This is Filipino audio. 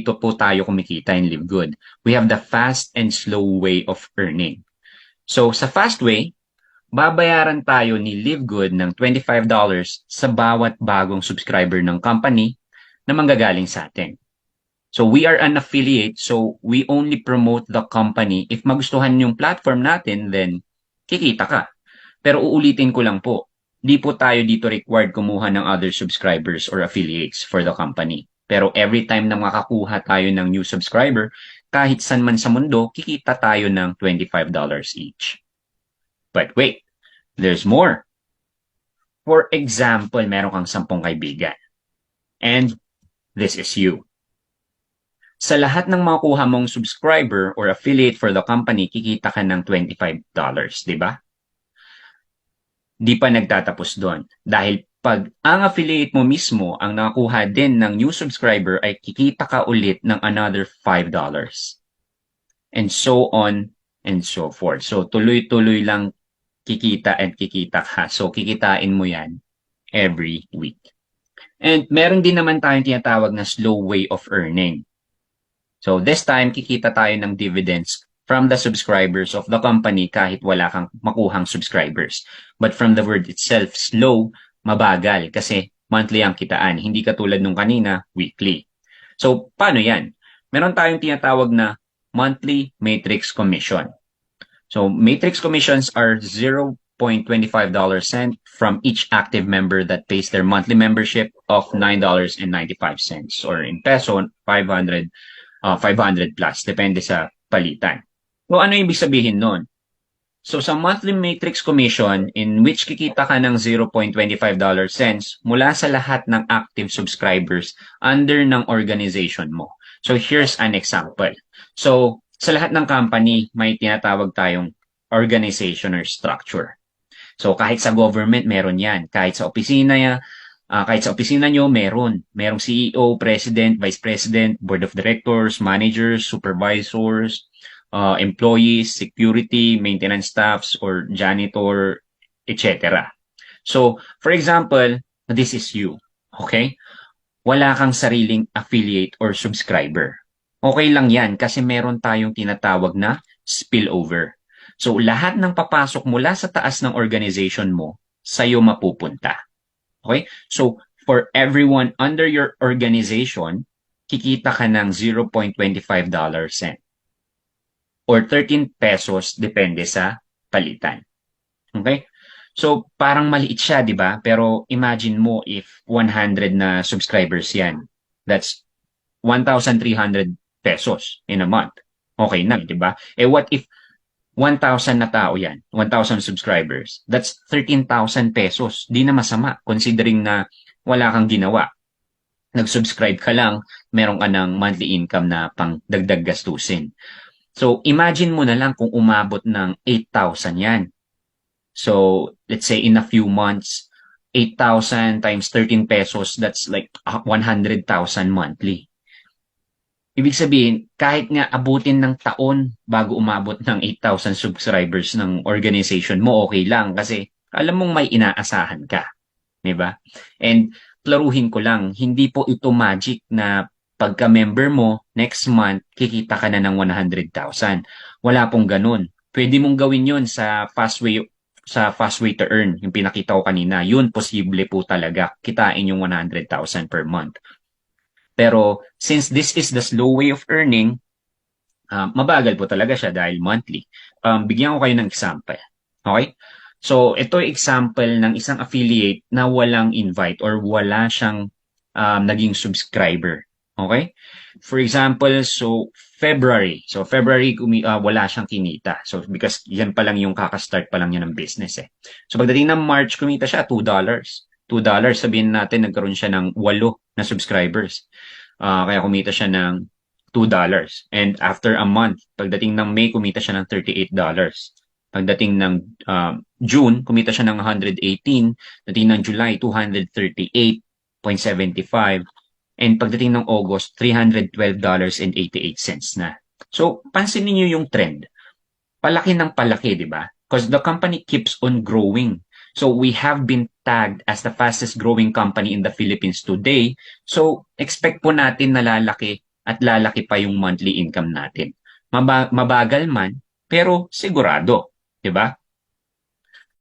dito po tayo kumikita in Live Good. We have the fast and slow way of earning. So sa fast way, babayaran tayo ni Live Good ng $25 sa bawat bagong subscriber ng company na manggagaling sa atin. So we are an affiliate, so we only promote the company. If magustuhan yung platform natin, then kikita ka. Pero uulitin ko lang po, di po tayo dito required kumuha ng other subscribers or affiliates for the company. Pero every time na makakuha tayo ng new subscriber, kahit saan man sa mundo, kikita tayo ng $25 each. But wait, there's more. For example, meron kang 10 kaibigan. And this is you. Sa lahat ng makukuha mong subscriber or affiliate for the company, kikita ka ng $25, di ba? Di pa nagtatapos doon. Dahil pag ang affiliate mo mismo ang nakakuha din ng new subscriber, ay kikita ka ulit ng another $5. And so on and so forth. So tuloy-tuloy lang kikita and kikita ka. So kikitain mo yan every week. And meron din naman tayong tinatawag na slow way of earning. So this time, kikita tayo ng dividends from the subscribers of the company kahit wala kang makuhang subscribers. But from the word itself, slow, mabagal kasi monthly ang kitaan. Hindi katulad nung kanina, weekly. So paano yan? Meron tayong tinatawag na monthly matrix commission. So matrix commissions are $0.25 from each active member that pays their monthly membership of $9.95 or in peso, 500 plus, depende sa palitan. So ano ibig sabihin nun? So sa monthly matrix commission in which kikita ka ng $0.25 mula sa lahat ng active subscribers under ng organization mo. So here's an example. So sa lahat ng company, may tinatawag tayong organization or structure. So kahit sa government, meron yan. Kahit sa opisina nyo, merong CEO, President, Vice President, Board of Directors, Managers, Supervisors, employees, security, maintenance staffs, or janitor, etc. So, for example, this is you, okay? Wala kang sariling affiliate or subscriber. Okay lang yan kasi meron tayong tinatawag na spillover. So, lahat ng papasok mula sa taas ng organization mo, sa'yo mapupunta. Okay? So, for everyone under your organization, kikita ka ng $0.25 or 13 pesos depende sa palitan. Okay? So, parang maliit siya, di ba? Pero imagine mo if 100 na subscribers yan. That's 1,300 pesos in a month. Okay na, di ba? Eh, what if 1,000 na tao yan, 1,000 subscribers. That's 13,000 pesos. Di na masama considering na wala kang ginawa. Nag-subscribe ka lang, meron ka ng monthly income na pang dagdag gastusin. So imagine mo na lang kung umabot ng 8,000 yan. So let's say in a few months, 8,000 times 13 pesos, that's like 100,000 monthly. Ibig sabihin, kahit nga abutin ng taon bago umabot ng 8,000 subscribers ng organization mo, okay lang kasi alam mong may inaasahan ka. Diba? And klaruhin ko lang, hindi po ito magic na pagka-member mo, next month, kikita ka na ng 100,000. Wala pong ganun. Pwede mong gawin yun sa fast way to earn, yung pinakita ko kanina. Yun, posible po talaga. Kitain yung 100,000 per month. Pero since this is the slow way of earning, mabagal po talaga siya dahil monthly. Bigyan ko kayo ng example. Okay? So ito yung example ng isang affiliate na walang invite or wala siyang naging subscriber. Okay? For example, so February. So February, wala siyang kinita. So because yan pa lang yung kakastart pa lang niya ng business eh. So pagdating ng March, kumita siya $2. $2, sabihin natin nagkaroon siya ng 8 na subscribers. Kaya kumita siya ng $2. And after a month, pagdating ng May, kumita siya ng $38. Pagdating ng June, kumita siya ng 118. Pagdating ng July, 238.75. And pagdating ng August, $312.88 na. So, pansinin niyo yung trend. Palaki ng palaki, di ba? Because the company keeps on growing. So we have been tagged as the fastest growing company in the Philippines today. So expect po natin na lalaki at lalaki pa yung monthly income natin. Mabagal man, pero sigurado, 'di ba?